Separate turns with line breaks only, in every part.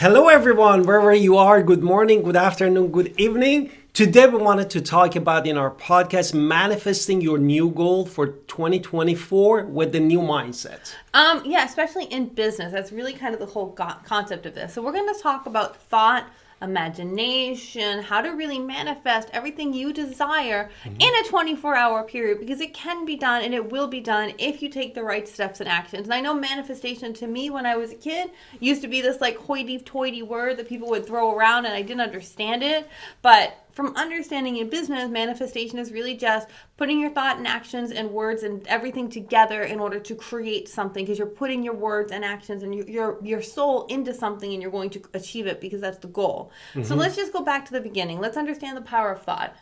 Hello, everyone, wherever you are. Good morning, good afternoon, good evening. Today, we wanted to talk about in our podcast manifesting your new goal for 2024 with the new mindset.
Yeah, especially in business. That's really kind of the whole concept of this. So we're going to talk about thought, imagination, how to really manifest everything you desire in a 24-hour period, because it can be done and it will be done if you take the right steps and actions. And I know manifestation to me when I was a kid used to be this like hoity-toity word that people would throw around and I didn't understand it. But from understanding in business, manifestation is really just putting your thought and actions and words and everything together in order to create something, because you're putting your words and actions and your soul into something and you're going to achieve it because that's the goal. So let's just go back to the beginning. Let's understand the power of thought.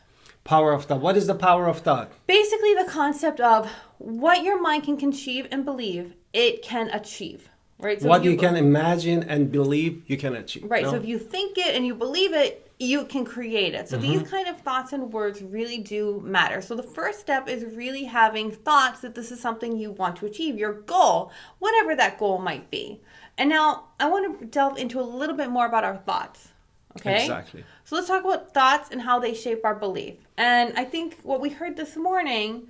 Power of thought. What is the power of thought?
Basically, the concept of what your mind can conceive and believe, it can achieve. Right? So
what you can imagine and believe, you can achieve.
Right.
No?
So if you think it and you believe it, you can create it. So these kind of thoughts and words really do matter. So the first step is really having thoughts that this is something you want to achieve, your goal, whatever that goal might be. And now I want to delve into a little bit more about our thoughts. Okay?
Exactly.
So let's talk about thoughts and how they shape our belief. And I think what we heard this morning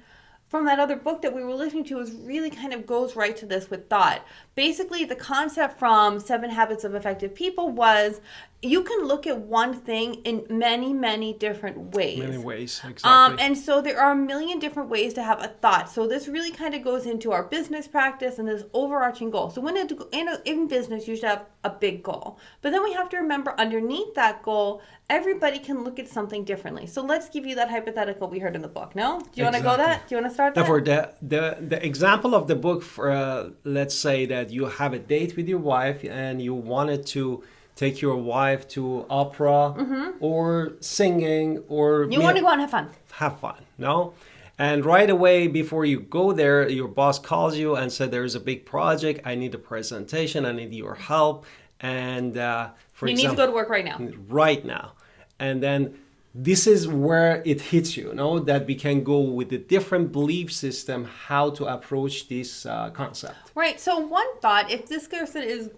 from that other book that we were listening to is really kind of goes right to this with thought. Basically, the concept from 7 Habits of Effective People was you can look at one thing in many, many different ways.
Many ways, exactly.
And so there are a million different ways to have a thought. So this really kind of goes into our business practice and this overarching goal. So in business, you should have a big goal. But then we have to remember underneath that goal, everybody can look at something differently. So let's give you that hypothetical we heard in the book. No? Do you want to go that? Do you want to start that?
Therefore, the example of the book, for let's say that you have a date with your wife and you wanted to take your wife to opera or singing or...
You want to go out and have fun.
Have fun, no? And right away before you go there, your boss calls you and said, there's a big project. I need a presentation. I need your help. And for
You
example...
need to go to work right now.
Right now. And then this is where it hits you, that we can go with a different belief system, how to approach this concept.
Right. So one thought, if this person is,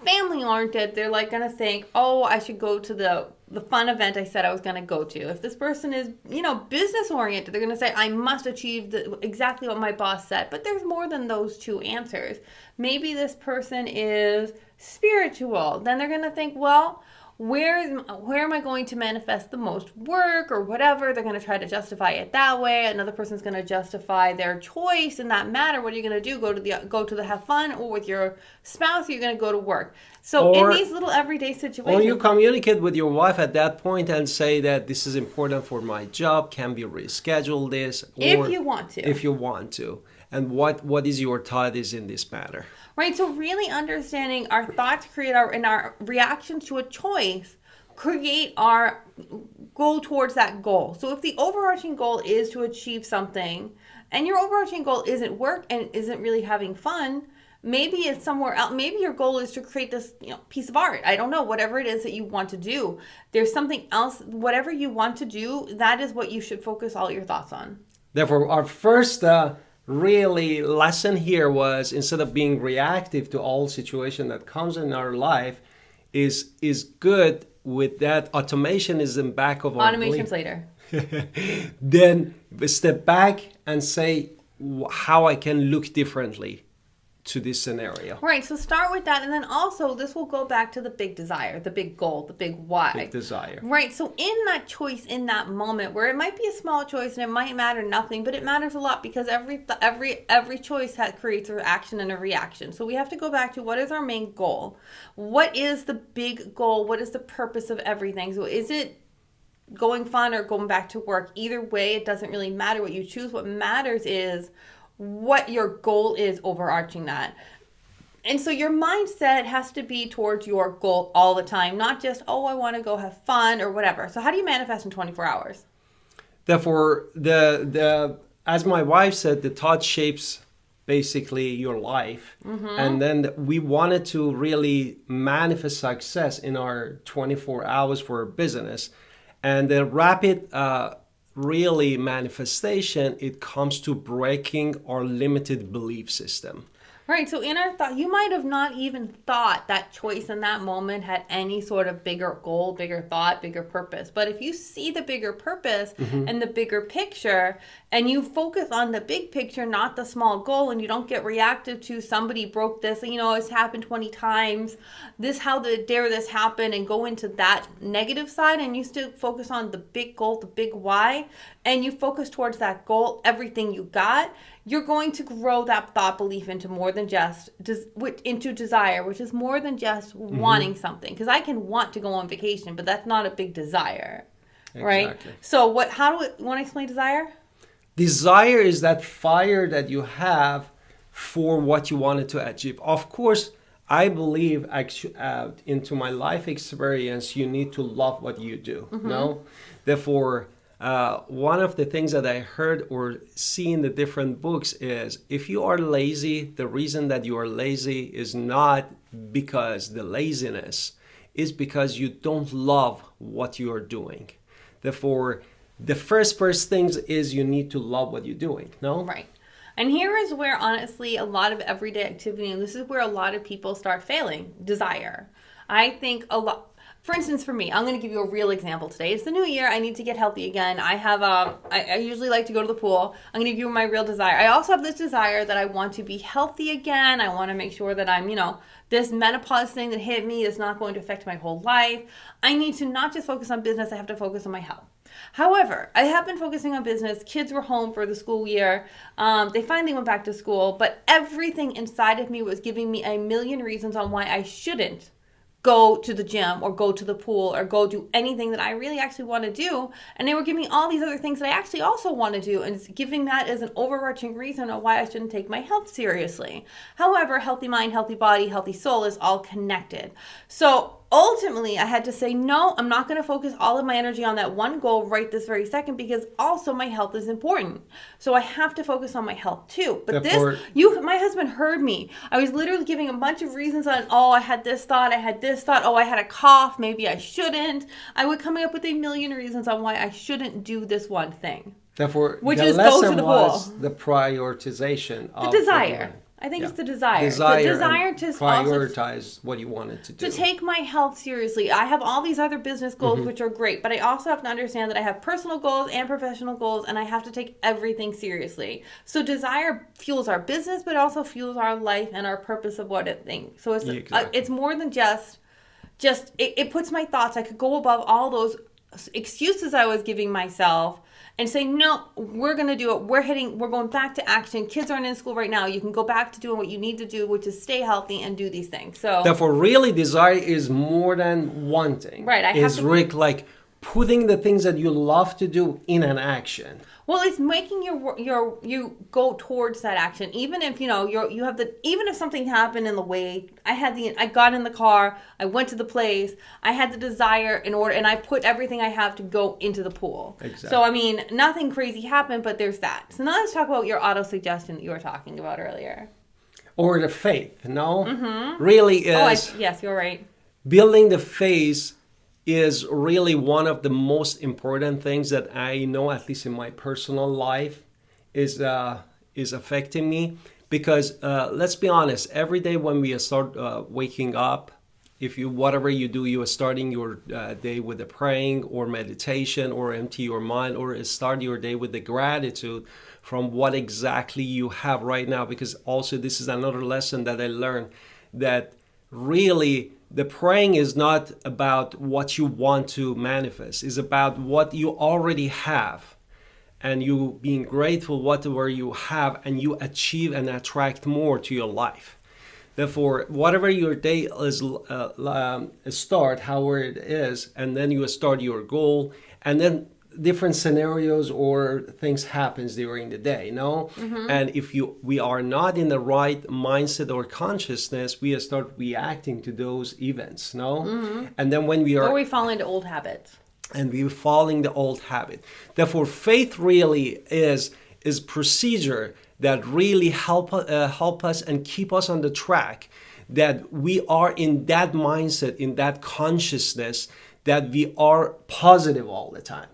family oriented, they're like going to think, oh, I should go to the fun event I said I was going to go to. If this person is, business oriented, they're going to say, I must achieve exactly what my boss said. But there's more than those two answers. Maybe this person is spiritual. Then they're going to think, well, where am I going to manifest the most work or whatever? They're going to try to justify it that way. Another person's going to justify their choice in that matter. What are you going to do? Go to the have fun, or with your spouse, you're going to go to work. So in these little everyday situations.
Or you communicate with your wife at that point and say that this is important for my job. Can we reschedule this?
If you want to.
If you want to. And what is your thought is in this matter?
Right, so really understanding our thoughts create our reactions to a choice create our goal towards that goal. So if the overarching goal is to achieve something and your overarching goal isn't work and isn't really having fun, maybe it's somewhere else. Maybe your goal is to create this piece of art. I don't know, whatever it is that you want to do. There's something else, whatever you want to do, that is what you should focus all your thoughts on.
Therefore, our first really lesson here was, instead of being reactive to all situation that comes in our life, is good with that automation is in back of our
automation's later.
Then step back and say how I can look differently to this scenario.
Right, so start with that, and then also this will go back to the big desire, the big goal, the big why.
Big desire.
Right, so in that choice, in that moment, where it might be a small choice and it might matter nothing, but it matters a lot because every choice creates an action and a reaction. So we have to go back to what is our main goal? What is the big goal? What is the purpose of everything? So is it going fun or going back to work? Either way, it doesn't really matter what you choose. What matters is what your goal is overarching that. And so your mindset has to be towards your goal all the time, not just, oh, I want to go have fun or whatever. So how do you manifest in 24 hours?
Therefore, as my wife said, the thought shapes basically your life. And then we wanted to really manifest success in our 24 hours for our business. And the rapid really manifestation, it comes to breaking our limited belief system.
Right. So in our thought, you might have not even thought that choice in that moment had any sort of bigger goal, bigger thought, bigger purpose. But if you see the bigger purpose and the bigger picture, and you focus on the big picture, not the small goal, and you don't get reactive to somebody broke this, it's happened 20 times, how dare this happen, and go into that negative side, and you still focus on the big goal, the big why, and you focus towards that goal, everything you got, you're going to grow that thought belief into more than just into desire, which is more than just wanting something. Because I can want to go on vacation, but that's not a big desire, right?
Exactly.
So how do you want to explain desire?
Desire is that fire that you have for what you wanted to achieve. Of course, I believe into my life experience, you need to love what you do. No, therefore. One of the things that I heard or see in the different books is if you are lazy, the reason that you are lazy is not because the laziness is because you don't love what you are doing. Therefore, the first things is you need to love what you're doing. No?
Right. And here is where, honestly, a lot of everyday activity, and this is where a lot of people start failing, desire. I think for instance, for me, I'm going to give you a real example today. It's the new year. I need to get healthy again. I have, I usually like to go to the pool. I'm going to give you my real desire. I also have this desire that I want to be healthy again. I want to make sure that I'm, this menopause thing that hit me is not going to affect my whole life. I need to not just focus on business. I have to focus on my health. However, I have been focusing on business. Kids were home for the school year. They finally went back to school, but everything inside of me was giving me a million reasons on why I shouldn't go to the gym or go to the pool or go do anything that I really actually want to do. And they were giving me all these other things that I actually also want to do, and it's giving that as an overarching reason of why I shouldn't take my health seriously. However, healthy mind, healthy body, healthy soul is all connected. So ultimately, I had to say, no, I'm not going to focus all of my energy on that one goal right this very second, because also my health is important. So I have to focus on my health too. But my husband heard me. I was literally giving a bunch of reasons on, I had this thought, I had a cough, maybe I shouldn't. I was coming up with a million reasons on why I shouldn't do this one thing.
Therefore,
which
the
is
lesson
go to the
was
pool.
the prioritization of
the desire. I think it's the desire. The desire to
prioritize what you wanted to do.
To take my health seriously. I have all these other business goals, which are great, but I also have to understand that I have personal goals and professional goals, and I have to take everything seriously. So desire fuels our business, but also fuels our life and our purpose of what it thinks. So it's more than just it puts my thoughts. I could go above all those excuses I was giving myself and say, no, we're going to do it. We're going back to action. Kids aren't in school right now. You can go back to doing what you need to do, which is stay healthy and do these things. So
therefore, really, desire is more than wanting.
Right.
It's like putting the things that you love to do in an action.
Well, it's making you go towards that action, even if even if something happened in the way. I got in the car, I went to the place, I had the desire and I put everything I have to go into the pool.
Exactly.
So nothing crazy happened, but there's that. So now let's talk about your auto suggestion that you were talking about earlier.
Or the faith, no? Really is.
Yes, you're right.
Building the faith is really one of the most important things that I know, at least in my personal life, is affecting me. Because let's be honest, every day when we start waking up, whatever you do, you are starting your day with a praying or meditation or empty your mind, or start your day with the gratitude from what exactly you have right now. Because also this is another lesson that I learned, that really the praying is not about what you want to manifest. It's about what you already have, and you being grateful whatever you have, and you achieve and attract more to your life. Therefore, whatever your day is, start however it is, and then you start your goal, and then different scenarios or things happens during the day, no? And if we are not in the right mindset or consciousness, we start reacting to those events, no? And then when
we fall into old habits.
And we fall in the old habit. Therefore, faith really is procedure that really help us and keep us on the track, that we are in that mindset, in that consciousness, that we are positive all the time.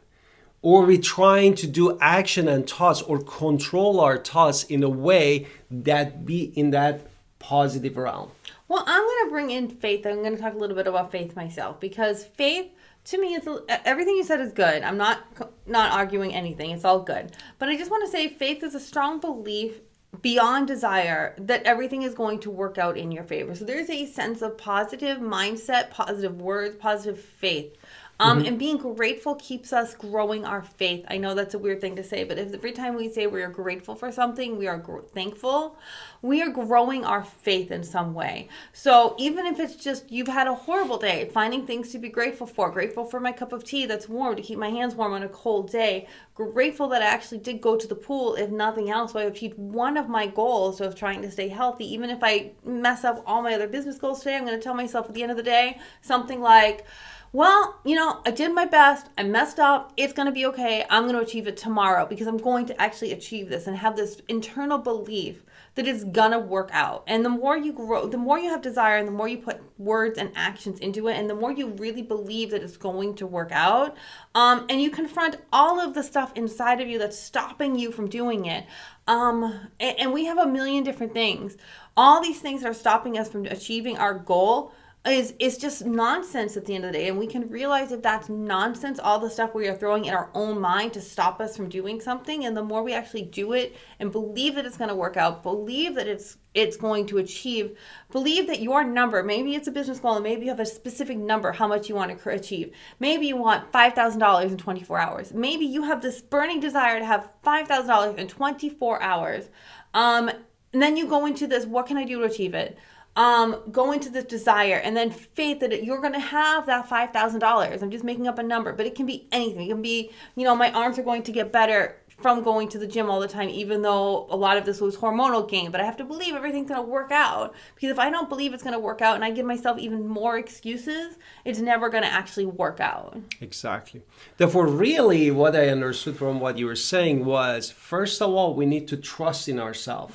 Or we're trying to do action and thoughts or control our thoughts in a way that be in that positive realm.
Well, I'm going to bring in faith. I'm going to talk a little bit about faith myself, because faith to me is everything you said is good. I'm not arguing anything. It's all good. But I just want to say faith is a strong belief beyond desire that everything is going to work out in your favor. So there's a sense of positive mindset, positive words, positive faith. And being grateful keeps us growing our faith. I know that's a weird thing to say, but if every time we say we are grateful for something, we are thankful, we are growing our faith in some way. So even if it's just you've had a horrible day, finding things to be grateful for my cup of tea that's warm to keep my hands warm on a cold day, grateful that I actually did go to the pool, if nothing else, so I achieved one of my goals of trying to stay healthy. Even if I mess up all my other business goals today, I'm going to tell myself at the end of the day something like, well, I did my best. I messed up. It's going to be okay. I'm going to achieve it tomorrow because I'm going to actually achieve this, and have this internal belief that it's going to work out. And the more you grow, the more you have desire, and the more you put words and actions into it, and the more you really believe that it's going to work out, and you confront all of the stuff inside of you that's stopping you from doing it. And we have a million different things. All these things that are stopping us from achieving our goal is just nonsense at the end of the day. And we can realize if that's nonsense, all the stuff we are throwing in our own mind to stop us from doing something. And the more we actually do it and believe that it's going to work out, believe that it's going to achieve, believe that your number, maybe it's a business goal and maybe you have a specific number, how much you want to achieve. Maybe you want $5,000 in 24 hours. Maybe you have this burning desire to have $5,000 in 24 hours. And then you go into this, what can I do to achieve it? Go into this desire, and then faith that you're going to have that $5,000. I'm just making up a number, but it can be anything. It can be, my arms are going to get better from going to the gym all the time, even though a lot of this was hormonal gain, but I have to believe everything's going to work out, because if I don't believe it's going to work out and I give myself even more excuses, it's never going to actually work out.
Exactly. Therefore, really what I understood from what you were saying was, first of all, we need to trust in ourselves,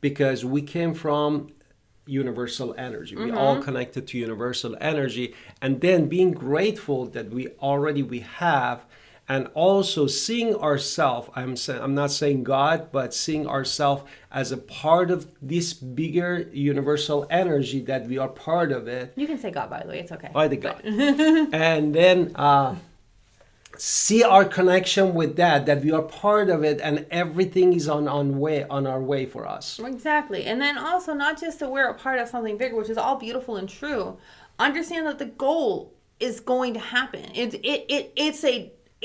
because we came from universal energy. We all connected to universal energy, and then being grateful that we have, and also seeing ourselves, I'm not saying God, but seeing ourselves as a part of this bigger universal energy, that we are part of it.
You can say God, by the way, it's okay.
By the God. And then see our connection with that we are part of it, and everything is on our way for us.
Exactly. And then also, not just that we're a part of something bigger, which is all beautiful and true, understand that the goal is going to happen.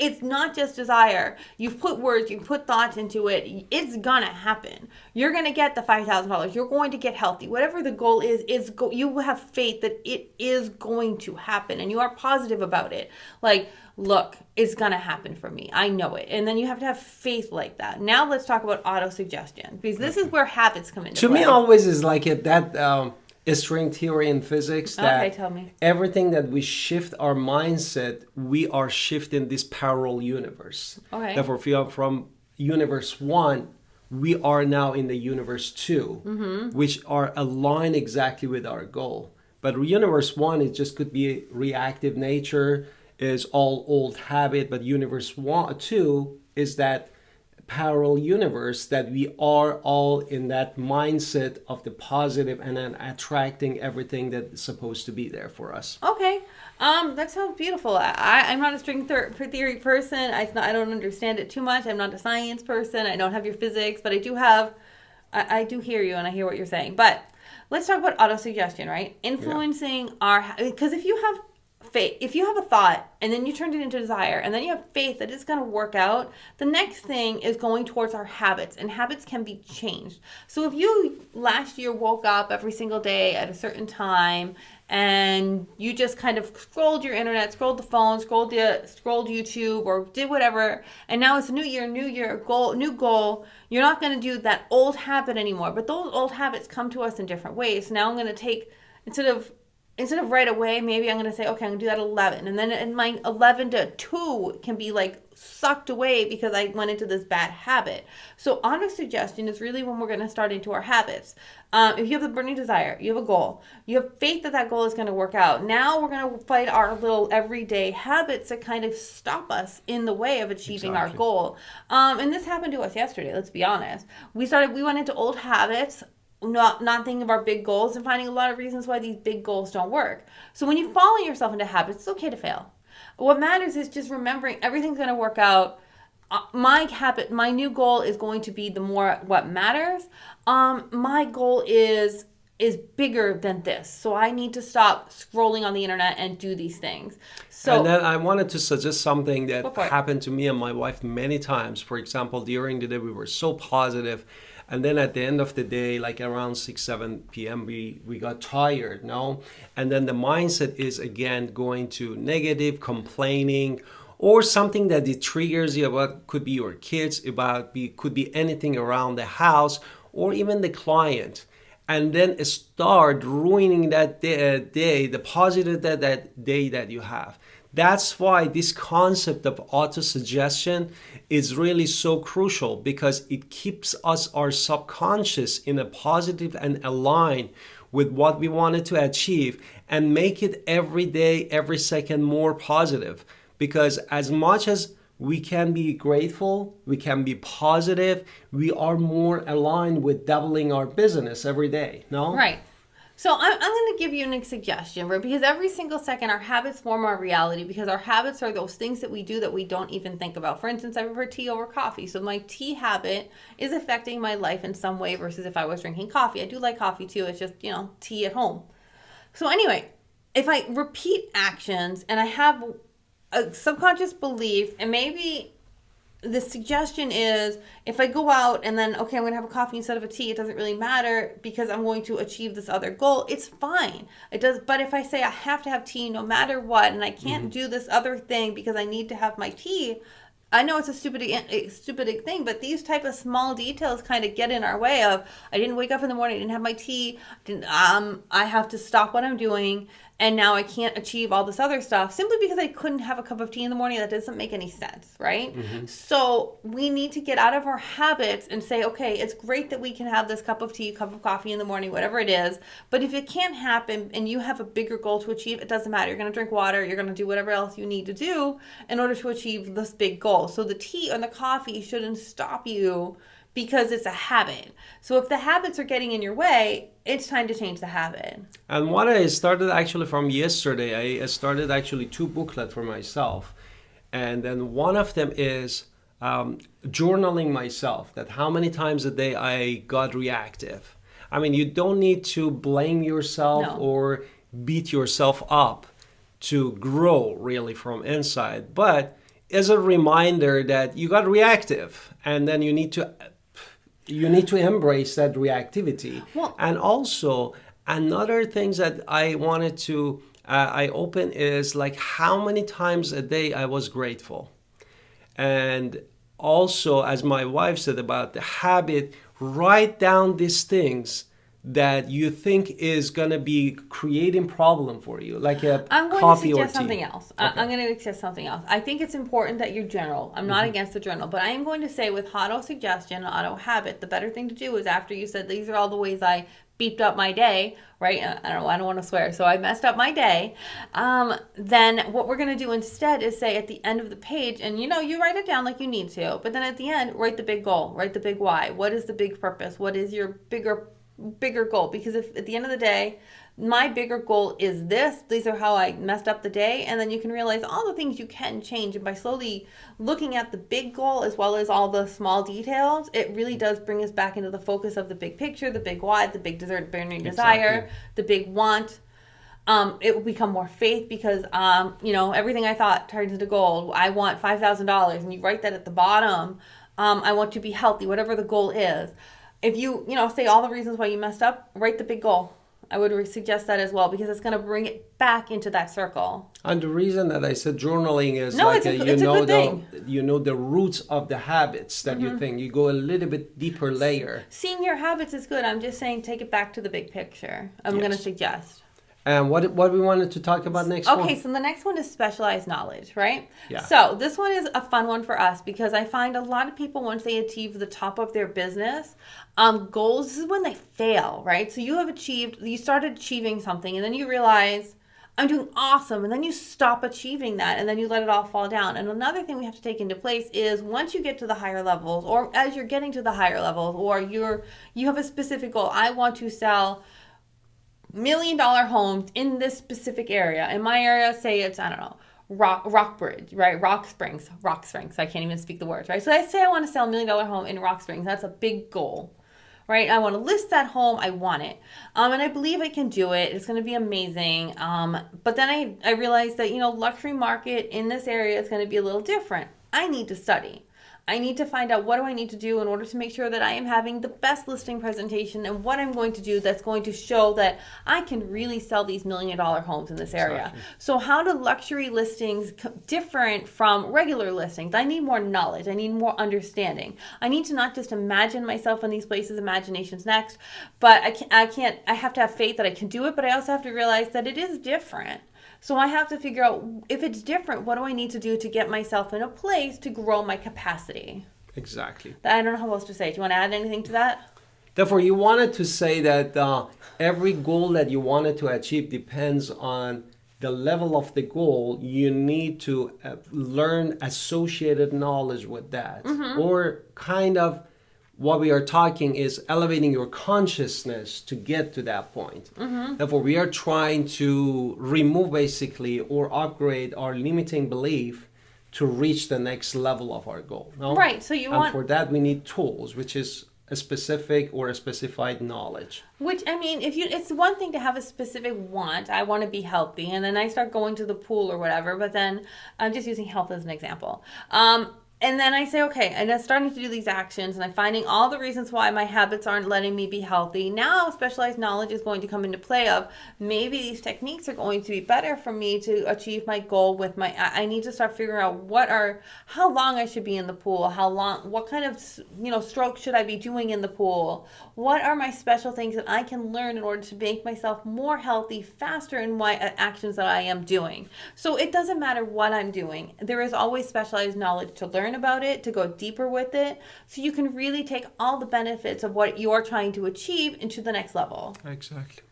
It's not just desire. You've put words, you've put thoughts into it. It's gonna happen. You're gonna get the $5,000. You're going to get healthy. Whatever the goal is, you have faith that it is going to happen, and you are positive about it. Like, look, it's gonna happen for me. I know it. And then you have to have faith like that. Now let's talk about auto-suggestion, because this is where habits come into play.
To me, always is like that string theory in physics, that
okay, tell me.
Everything that we shift our mindset, we are shifting this parallel universe.
Okay.
Therefore, from universe 1, we are now in the universe 2, which are aligned exactly with our goal. But universe 1, it just could be reactive nature, is all old habit, but universe 2 is that parallel universe that we are all in that mindset of the positive, and then attracting everything that's supposed to be there for us.
Okay. That sounds beautiful. I'm not a string theory person. I don't understand it too much. I'm not a science person. I don't have your physics, but I do hear you, and I hear what you're saying. But let's talk about auto-suggestion, right? Influencing because if you have faith, if you have a thought and then you turned it into desire, and then you have faith that it's going to work out, the next thing is going towards our habits, and habits can be changed. So if you last year woke up every single day at a certain time, and you just kind of scrolled your internet, scrolled the phone, scrolled YouTube, or did whatever, and now it's a new year, new goal, you're not going to do that old habit anymore. But those old habits come to us in different ways. So now I'm going to take, instead of right away, maybe I'm going to say, okay, I'm going to do that 11. And then in my 11 to 2 can be like sucked away because I went into this bad habit. So auto-suggestion is really when we're going to start into our habits. If you have a burning desire, you have a goal, you have faith that that goal is going to work out. Now we're going to fight our little everyday habits that kind of stop us in the way of achieving our goal. And this happened to us yesterday, let's be honest. We went into old habits. not thinking of our big goals and finding a lot of reasons why these big goals don't work. So when you follow yourself into habits, it's okay to fail. What matters is just remembering everything's going to work out. My new goal is going to be the more what matters. My goal is bigger than this. So I need to stop scrolling on the internet and do these things. So
and then I wanted to suggest something that
Go for it.
happened to me and my wife many times. For example, during the day we were so positive, and then at the end of the day, like around 6, 7 p.m., we got tired, no? And then the mindset is again going to negative, complaining, or something that it triggers you about, could be your kids, could be anything around the house, or even the client. And then start ruining that day, the positive that day that you have. That's why this concept of auto-suggestion is really so crucial, because it keeps our subconscious in a positive and aligned with what we wanted to achieve, and make it every day, every second more positive. Because as much as we can be grateful, we can be positive, we are more aligned with doubling our business every day, no?
Right. So I'm going to give you a suggestion, right? Because every single second our habits form our reality, because our habits are those things that we do that we don't even think about. For instance, I prefer tea over coffee. So my tea habit is affecting my life in some way versus if I was drinking coffee. I do like coffee too. It's just, tea at home. So anyway, if I repeat actions and I have a subconscious belief, and maybe the suggestion is if I go out and then, okay, I'm going to have a coffee instead of a tea, it doesn't really matter because I'm going to achieve this other goal. It's fine. It does. But if I say I have to have tea no matter what, and I can't do this other thing because I need to have my tea, I know it's a stupid thing, but these type of small details kind of get in our way of, I didn't wake up in the morning, I didn't have my tea, I have to stop what I'm doing, and now I can't achieve all this other stuff simply because I couldn't have a cup of tea in the morning. That doesn't make any sense, right? So we need to get out of our habits and say, okay, it's great that we can have this cup of tea, cup of coffee in the morning, whatever it is, but if it can't happen and you have a bigger goal to achieve, it doesn't matter. You're going to drink water, you're going to do whatever else you need to do in order to achieve this big goal. So the tea and the coffee shouldn't stop you because it's a habit. So if the habits are getting in your way, it's time to change the habit.
And what I started actually from yesterday, I started actually 2 booklets for myself. And then one of them is journaling myself, that how many times a day I got reactive. I mean, you don't need to blame yourself or beat yourself up to grow really from inside. But as a reminder that you got reactive, and then you need to embrace that reactivity. And also another thing that I wanted to I open is like how many times a day I was grateful. And also, as my wife said about the habit, write down these things that you think is going to be creating problem for you, like a coffee or tea.
I'm going to suggest something else. Okay. I'm going to suggest something else. I think it's important that you journal. I'm not against the journal, but I am going to say with auto-suggestion, auto-habit, the better thing to do is after you said these are all the ways I beeped up my day, right? I don't want to swear, so I messed up my day. Then what we're going to do instead is say at the end of the page, and you write it down like you need to, but then at the end, write the big goal, write the big why. What is the big purpose? What is your bigger goal? Because if at the end of the day, my bigger goal is this, these are how I messed up the day, and then you can realize all the things you can change. And by slowly looking at the big goal as well as all the small details, it really does bring us back into the focus of the big picture, the big why, the big burning desire, the big want. It will become more faith because, everything I thought turns into gold. I want $5,000, and you write that at the bottom. I want to be healthy, whatever the goal is. If you, say all the reasons why you messed up, write the big goal. I would suggest that as well because it's going to bring it back into that circle.
And the reason that I said journaling is you know the roots of the habits that you think. You go a little bit deeper layer.
Seeing your habits is good. I'm just saying take it back to the big picture. I'm going to suggest.
And what we wanted to talk about next one?
Okay, so the next one is specialized knowledge, right?
Yeah.
So this one is a fun one for us because I find a lot of people, once they achieve the top of their business goals, this is when they fail, right? So you started achieving something and then you realize, I'm doing awesome. And then you stop achieving that and then you let it all fall down. And another thing we have to take into place is once you get to the higher levels, or as you're getting to the higher levels, or you have a specific goal. I want to sell $1 million homes in this specific area. In my area, say it's, I don't know, Rockbridge, right? Rock Springs. I can't even speak the words, right? So I say I want to sell $1 million home in Rock Springs. That's a big goal, right? I want to list that home. I want it. And I believe I can do it. It's going to be amazing. But then I realized that, luxury market in this area is going to be a little different. I need to study. I need to find out what do I need to do in order to make sure that I am having the best listing presentation and what I'm going to do that's going to show that I can really sell these $1 million homes in this area. Exactly. So how do luxury listings different from regular listings? I need more knowledge. I need more understanding. I need to not just imagine myself in these places, imagination's next, but I have to have faith that I can do it, but I also have to realize that it is different. So I have to figure out if it's different, what do I need to do to get myself in a place to grow my capacity?
Exactly.
I don't know how else to say it. Do you want to add anything to that?
Therefore, you wanted to say that every goal that you wanted to achieve depends on the level of the goal. You need to learn associated knowledge with that. Mm-hmm. Or kind of what we are talking is elevating your consciousness to get to that point. Mm-hmm. Therefore, we are trying to remove basically or upgrade our limiting belief to reach the next level of our goal. No?
Right. So
for that, we need tools, which is a specific or a specified knowledge.
Which, I mean, it's one thing to have a specific want. I want to be healthy. And then I start going to the pool or whatever. But then I'm just using health as an example. And then I say, okay, and I'm starting to do these actions and I'm finding all the reasons why my habits aren't letting me be healthy. Now specialized knowledge is going to come into play of maybe these techniques are going to be better for me to achieve my goal with I need to start figuring out how long I should be in the pool, what kind of, strokes should I be doing in the pool? What are my special things that I can learn in order to make myself more healthy faster in my actions that I am doing? So it doesn't matter what I'm doing. There is always specialized knowledge to learn about it, to go deeper with it, so you can really take all the benefits of what you're trying to achieve into the next level.
Exactly.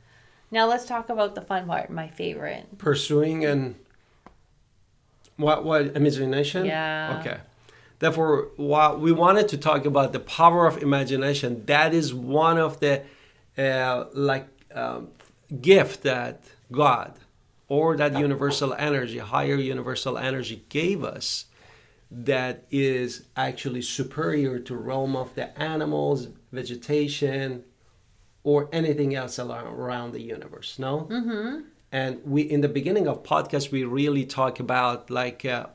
Now let's talk about the fun part, my favorite.
Pursuing and what imagination?
Yeah.
Okay. Therefore, while we wanted to talk about the power of imagination, that is one of the gift that God or that universal energy, higher universal energy gave us, that is actually superior to realm of the animals, vegetation, or anything else around the universe. No? Mm-hmm. And we, in the beginning of podcast, we really talk about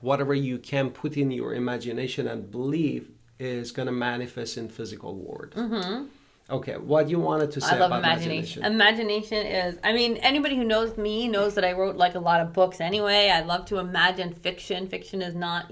whatever you can put in your imagination and believe is going to manifest in physical world. Mm-hmm. Okay, what you wanted to say about imagination?
Imagination is, anybody who knows me knows that I wrote a lot of books anyway. I love to imagine fiction. Fiction is not,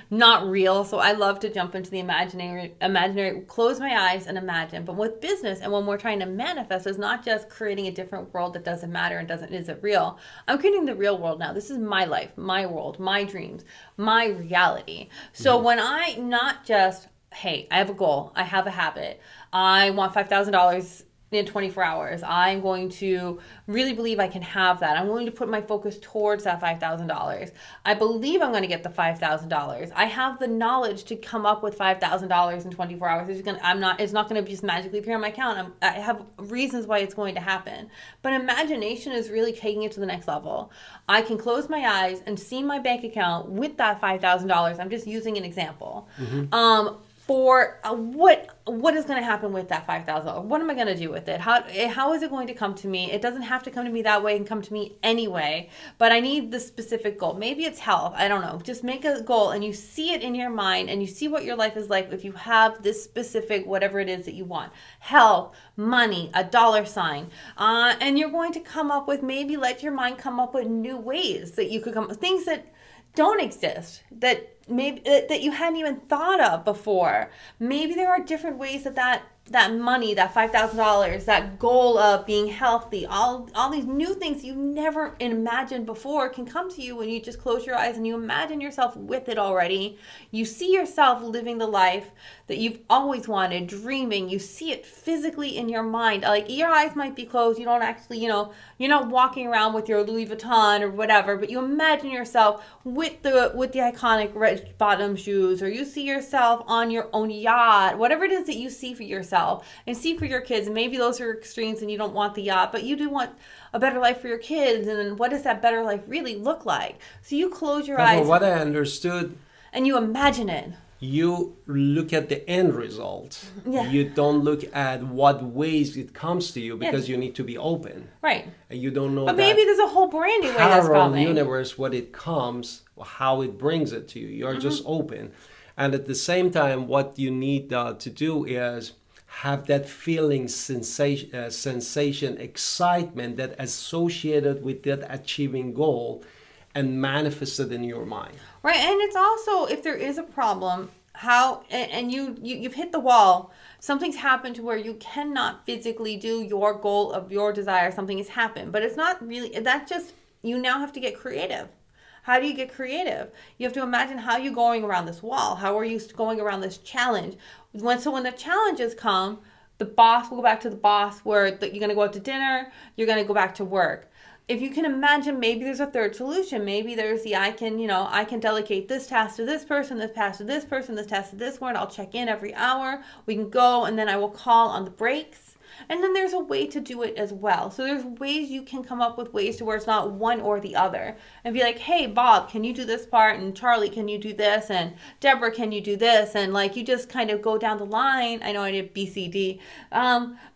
not real. So I love to jump into the imaginary, close my eyes and imagine. But with business and when we're trying to manifest, it's not just creating a different world that doesn't matter and isn't real. I'm creating the real world now. This is my life, my world, my dreams, my reality. So when I not just, hey, I have a goal, I have a habit, I want $5,000 in 24 hours. I'm going to really believe I can have that. I'm going to put my focus towards that $5,000. I believe I'm going to get the $5,000. I have the knowledge to come up with $5,000 in 24 hours. It's not going to just magically appear on my account. I have reasons why it's going to happen. But imagination is really taking it to the next level. I can close my eyes and see my bank account with that $5,000. I'm just using an example. Mm-hmm. For what is going to happen with that $5,000? What am I going to do with it? How is it going to come to me? It doesn't have to come to me that way. It can come to me anyway. But I need the specific goal. Maybe it's health. I don't know. Just make a goal and you see it in your mind and you see what your life is like if you have this specific whatever it is that you want. Health, money, a dollar sign. And you're going to come up with, maybe let your mind come up with new ways that you could things that don't exist, that maybe that you hadn't even thought of before. Maybe there are different ways that money, that $5,000, that goal of being healthy, all these new things you never imagined before can come to you when you just close your eyes and you imagine yourself with it already. You see yourself living the life that you've always wanted, dreaming. You see it physically in your mind. Like, your eyes might be closed. You don't actually, you're not walking around with your Louis Vuitton or whatever, but you imagine yourself with the iconic red bottom shoes, or you see yourself on your own yacht, whatever it is that you see for yourself and see for your kids. And maybe those are extremes and you don't want the yacht, but you do want a better life for your kids. And then what does that better life really look like? So you close your eyes.
What I understood,
and you imagine it.
You look at the end result.
Yeah.
You don't look at what ways it comes to you, because you need to be open.
Right.
And you don't know
but maybe there's a whole brand new way that's
parallel
coming.
universe, what it comes, how it brings it to you. You're just open. And at the same time, what you need to do is have that feeling, sensation, excitement that associated with that achieving goal, and manifest it in your mind.
Right, and it's also, if there is a problem, and you've hit the wall, something's happened to where you cannot physically do your goal of your desire, something has happened. But it's not really, that's just, you now have to get creative. How do you get creative? You have to imagine how you're going around this wall. How are you going around this challenge? When the challenges come, the boss will go back to the boss, where you're going to go out to dinner, you're going to go back to work. If you can imagine, maybe there's a third solution. Maybe there's I can delegate this task to this person, this task to this person, this task to this one. I'll check in every hour. We can go, and then I will call on the breaks. And then there's a way to do it as well. So there's ways you can come up with ways to where it's not one or the other. And be like, hey, Bob, can you do this part? And Charlie, can you do this? And Deborah, can you do this? And you just kind of go down the line. I know I did BCD.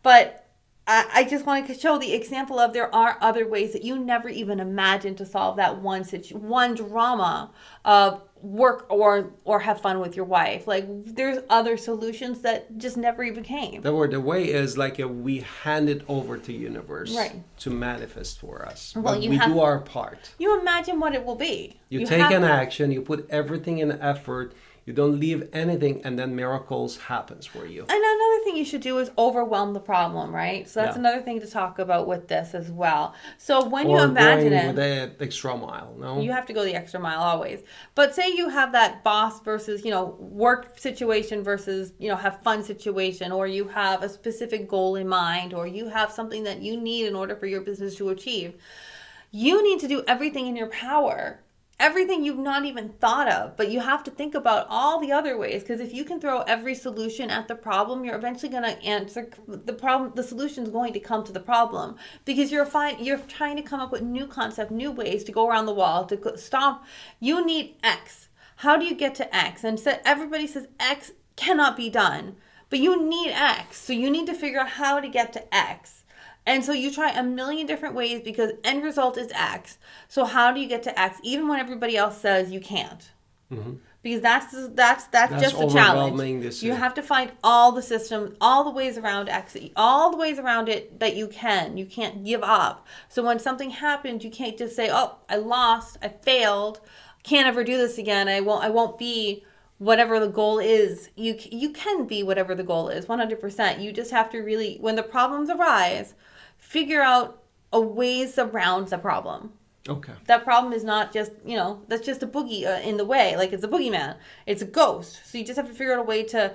But I just wanted to show the example of there are other ways that you never even imagined to solve that one drama of work or have fun with your wife. There's other solutions that just never even came.
The way is we hand it over to universe,
right,
to manifest for us.
Well,
we do our part.
You imagine what it will be.
You take an action, you put everything in effort, you don't leave anything, and then miracles happens for you.
And another thing you should do is overwhelm the problem, right? So that's another thing to talk about with this as well. So when you imagine it,
with the extra mile, no?
You have to go the extra mile always. But say you have that boss versus, work situation versus, have fun situation, or you have a specific goal in mind, or you have something that you need in order for your business to achieve. You need to do everything in your power. Everything you've not even thought of, but you have to think about all the other ways, because if you can throw every solution at the problem, you're eventually going to answer the problem. The solution is going to come to the problem, because you're trying to come up with new concepts, new ways to go around the wall, to stop. You need X. How do you get to X? And so everybody says X cannot be done, but you need X. So you need to figure out how to get to X. And so you try a million different ways, because end result is X. So how do you get to X, even when everybody else says you can't? Mm-hmm. Because that's just the challenge. You have to find all the systems, all the ways around X, all the ways around it that you can. You can't give up. So when something happens, you can't just say, "Oh, I lost, I failed, can't ever do this again. I won't be whatever the goal is." You can be whatever the goal is, 100%. You just have to really, when the problems arise, figure out a ways around the problem.
Okay.
That problem is not just, that's just a boogie in the way. It's a boogeyman. It's a ghost. So you just have to figure out a way to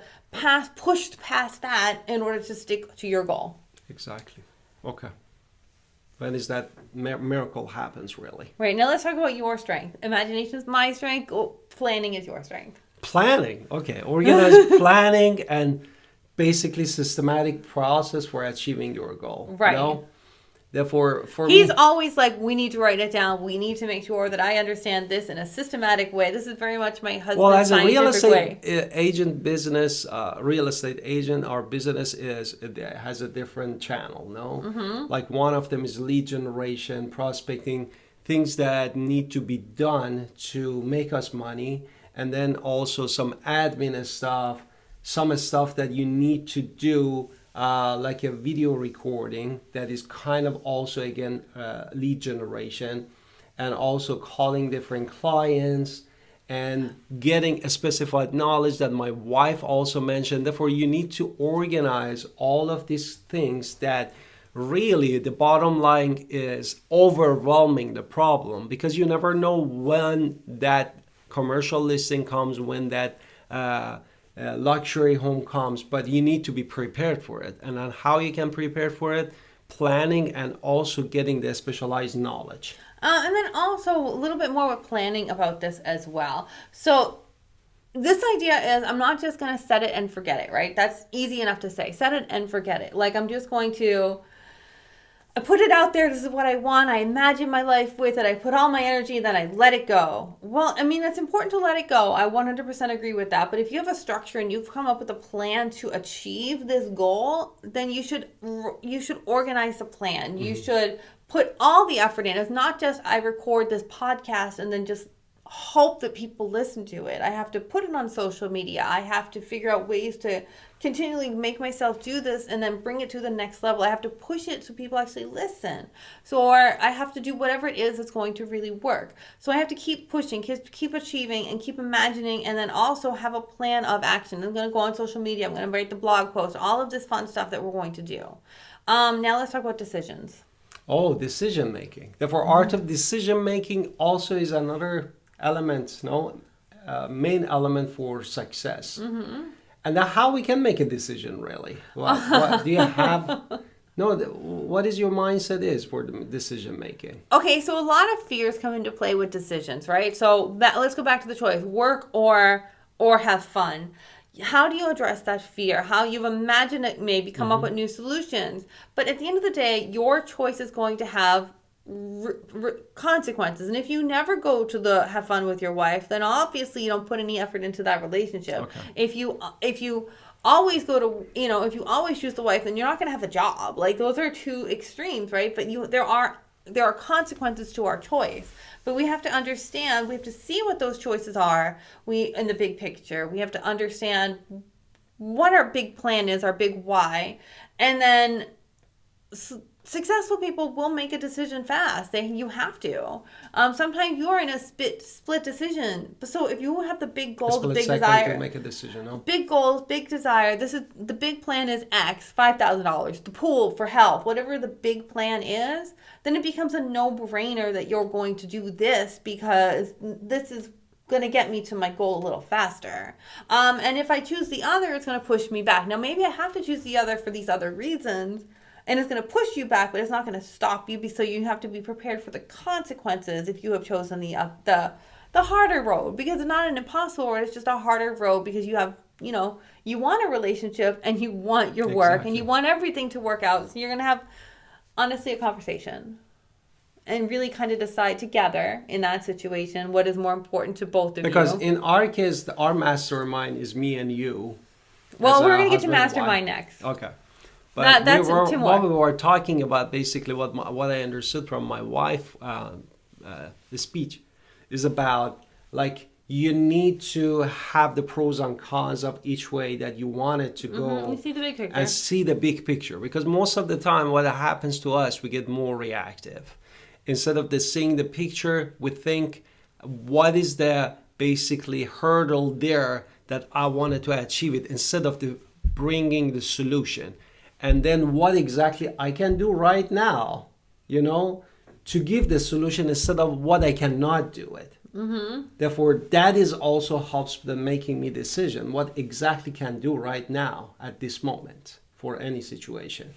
push past that in order to stick to your goal.
Exactly. Okay. When is that miracle happens, really?
Right. Now let's talk about your strength. Imagination is my strength. Planning is your strength. Planning.
Okay. Organized planning and basically systematic process for achieving your goal.
Right.
Therefore,
he's always like, we need to write it down. We need to make sure that I understand this in a systematic way. This is very much my husband's scientific way. Well, as a real estate
agent business, our business has a different channel, no? Mm-hmm. One of them is lead generation, prospecting, things that need to be done to make us money. And then also some admin stuff, some stuff that you need to do, like a video recording that is kind of also, again, lead generation, and also calling different clients and getting a specified knowledge that my wife also mentioned. Therefore, you need to organize all of these things that really the bottom line is overwhelming the problem, because you never know when that commercial listing comes, when that luxury home comes, but you need to be prepared for it. And on how you can prepare for it, planning and also getting the specialized knowledge.
And then also a little bit more with planning about this as well. So this idea is I'm not just going to set it and forget it, right? That's easy enough to say. Set it and forget it. Like I'm just going to I put it out there. This is what I want. I imagine my life with it. I put all my energy and then I let it go. Well, I mean, it's important to let it go. I 100% agree with that. But if you have a structure and you've come up with a plan to achieve this goal, then you should organize the plan. You should put all the effort in. It's not just I record this podcast and then just hope that people listen to it. I have to put it on social media. I have to figure out ways to continually make myself do this and then bring it to the next level. I have to push it so people actually listen. Or I have to do whatever it is that's going to really work. So I have to keep pushing, keep achieving, and keep imagining, and then also have a plan of action. I'm going to go on social media. I'm going to write the blog post, all of this fun stuff that we're going to do. Now let's talk about decisions.
Oh, decision making. Therefore, art of decision making also is another element, main element for success. And then how we can make a decision, really. What do you have? What is your mindset is for the decision making?
Okay, so a lot of fears come into play with decisions, right? So let's go back to the choice: work or have fun. How do you address that fear? How you've imagined it, maybe come up with new solutions. But at the end of the day, your choice is going to have consequences. And if you never go to have fun with your wife, then obviously you don't put any effort into that relationship. Okay. If you always go to, if you always choose the wife, then you're not going to have a job. Like those are two extremes, right? But there are consequences to our choice. But we have to understand, we have to see what those choices are. In the big picture, we have to understand what our big plan is, our big why, and then successful people will make a decision fast. You have to. Sometimes you're in a split decision. So if you have the big goal, the big desire,
to make a decision. No?
Big goals, big desire. This is the big plan is X, $5,000, the pool for health, whatever the big plan is. Then it becomes a no-brainer that you're going to do this because this is going to get me to my goal a little faster. And if I choose the other, it's going to push me back. Now maybe I have to choose the other for these other reasons. And it's going to push you back, but it's not going to stop you. So you have to be prepared for the consequences if you have chosen the harder road. Because it's not an impossible road, it's just a harder road because you have, you want a relationship and you want your work and you want everything to work out. So you're going to have, honestly, a conversation and really kind of decide together in that situation what is more important to both of you.
Because in our case, our mastermind is me and you.
Well, we're going to get to Mastermind next.
Okay. But what we were talking about, basically what I understood from my wife, the speech, is about like you need to have the pros and cons of each way that you want it to go.
We see the big picture.
And see the big picture. Because most of the time what happens to us, we get more reactive. Instead of seeing the picture, we think, what is the basically hurdle there that I wanted to achieve it, instead of bringing the solution. And then what exactly I can do right now, to give the solution instead of what I cannot do it. Therefore, that is also helps them making me decision. What exactly can do right now at this moment for any situation.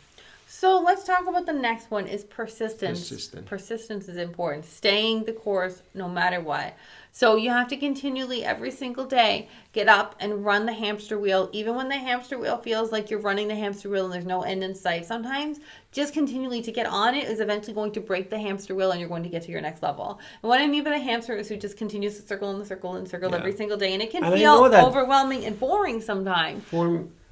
So let's talk about the next one is persistence. Persistence is important. Staying the course no matter what. So you have to continually, every single day, get up and run the hamster wheel. Even when the hamster wheel feels like you're running the hamster wheel and there's no end in sight. Sometimes just continually to get on it is eventually going to break the hamster wheel and you're going to get to your next level. And what I mean by the hamster is who just continues to circle and circle and circle every single day. And it can feel overwhelming and boring sometimes.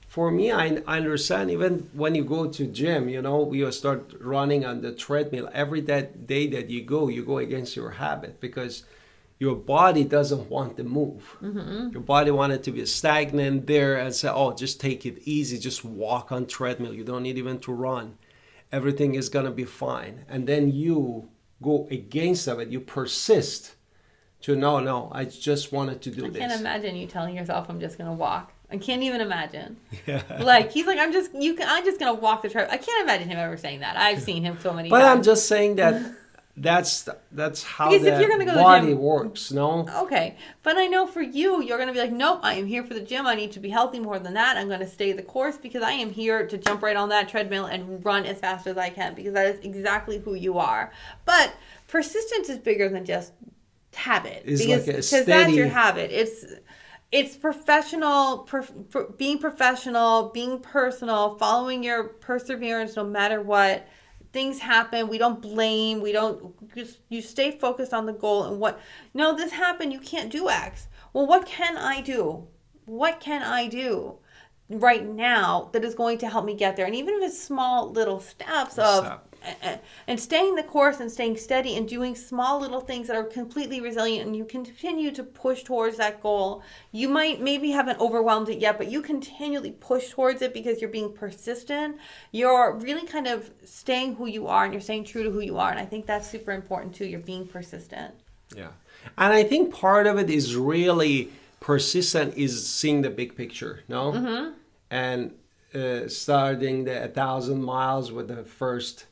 For me, I understand, even when you go to gym, you start running on the treadmill. Every day that you go against your habit because your body doesn't want to move. Your body wanted to be stagnant there and say, oh, just take it easy. Just walk on treadmill. You don't need even to run. Everything is going to be fine. And then you go against it. You persist to no, I just wanted to do
I
this.
can't imagine you telling yourself, I'm just going to walk. I can't even imagine.
Yeah.
Like, he's like, I'm just going to walk the trail. I can't imagine him ever saying that. I've seen him so many
But
times.
I'm just saying that that's how
Because if you're
the
gonna go to the
body
gym-
works, no?
Okay, but I know for you, you're going to be like, nope, I am here for the gym. I need to be healthy more than that. I'm going to stay the course because I am here to jump right on that treadmill and run as fast as I can because that is exactly who you are. But persistence is bigger than just habit.
It's
because
like a
that's
steady-
your habit. It's professional, being professional, being personal, following your perseverance no matter what. Things happen. We don't blame. We don't. You stay focused on the goal and what. No, this happened. You can't do X. Well, what can I do? What can I do right now that is going to help me get there? And even if it's small little steps of and staying the course and staying steady and doing small little things that are completely resilient, and you continue to push towards that goal. You might maybe haven't overwhelmed it yet, but you continually push towards it because you're being persistent. You're really kind of staying who you are and you're staying true to who you are. And I think that's super important too. You're being persistent.
Yeah. And I think part of it is really persistent is seeing the big picture, no?
Mm-hmm.
And starting the 1,000 miles with the first,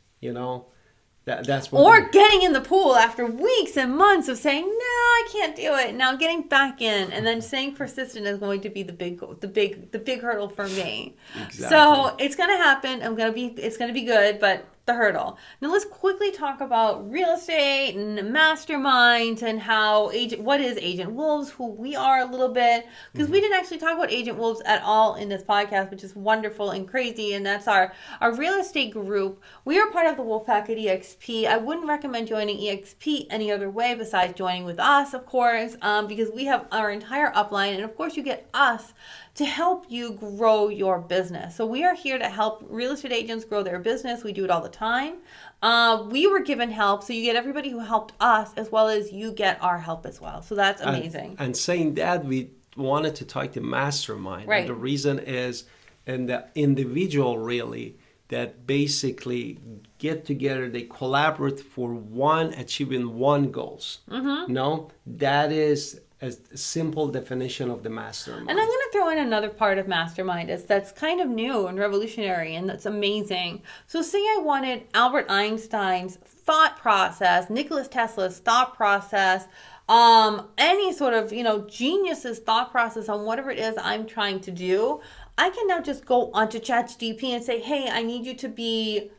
that's what.
Or getting in the pool after weeks and months of saying, no, I can't do it. Now getting back in and then staying persistent is going to be the big hurdle for me.
Exactly.
So it's going to happen. It's going to be good, but the hurdle. Now let's quickly talk about real estate and masterminds and what is Agent Wolves, who we are a little bit, because we didn't actually talk about Agent Wolves at all in this podcast, which is wonderful and crazy. And that's our real estate group. We are part of the Wolfpack at EXP. I wouldn't recommend joining EXP any other way besides joining with us, of course, because we have our entire upline, and of course you get us to help you grow your business. So we are here to help real estate agents grow their business. We do it all the time. We were given help, so you get everybody who helped us as well as you get our help as well. So that's amazing.
And saying that, we wanted to talk to Mastermind.
Right.
And the reason is, and the individual really, that basically get together, they collaborate for achieving one goals. Mm-hmm. No, that is a simple definition of the Mastermind.
And I'm going to throw in another part of Mastermind that's kind of new and revolutionary, and that's amazing. So say I wanted Albert Einstein's thought process, Nikola Tesla's thought process, any sort of, genius's thought process on whatever it is I'm trying to do. I can now just go onto ChatGPT and say, hey, I need you to be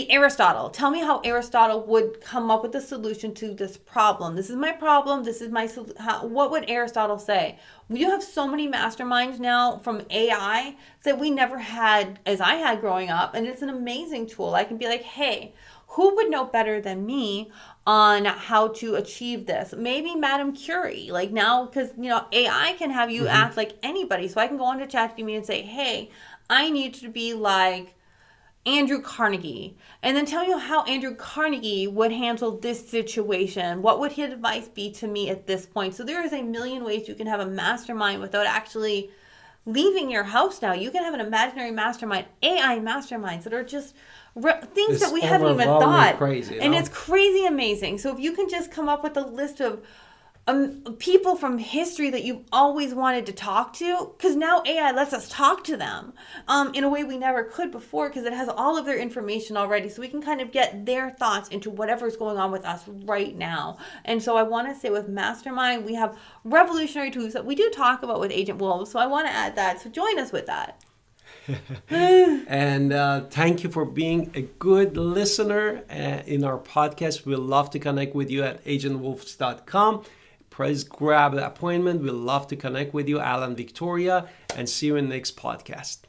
Aristotle. Tell me how Aristotle would come up with a solution to this problem. This is my problem. This is my what would Aristotle say? We have so many masterminds now from AI that we never had as I had growing up, and it's an amazing tool. I can be like, hey, who would know better than me on how to achieve this? Maybe Madame Curie, like now, because AI can have you act like anybody. So I can go onto ChatGPT and say, hey, I need to be like Andrew Carnegie, and then tell you how Andrew Carnegie would handle this situation. What would his advice be to me at this point? So there is a million ways you can have a mastermind without actually leaving your house now. You can have an imaginary mastermind, AI masterminds that are just things that we haven't even thought.
Crazy,
and it's crazy amazing. So if you can just come up with a list of people from history that you've always wanted to talk to, because now AI lets us talk to them in a way we never could before, because it has all of their information already, so we can kind of get their thoughts into whatever's going on with us right now. And so I want to say with Mastermind, we have revolutionary tools that we do talk about with Agent Wolves, so I want to add that, so join us with that.
And thank you for being a good listener in our podcast. We'd love to connect with you at agentwolves.com. Please grab an appointment. We'd love to connect with you, Alan, Victoria, and see you in the next podcast.